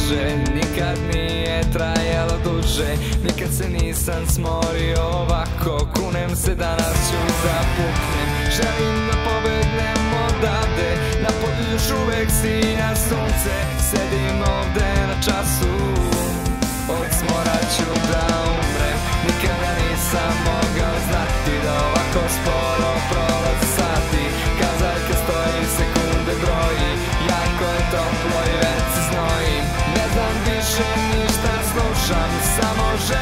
duže, nikad nije trajalo duže, nikad se nisam smorio ovako. Kunem se danas ću da puknem, želim da pobegnem odavde. Na polju još uvek sija sunce, sedim ovde na času, od smora ću da umrem. Nikada nisam mogao znati da ovako sporo prolaze sati. Kazaljka stoji, sekunde broji, jako je toplo i već se znojim. Ne znam više ništa slušam, samo želim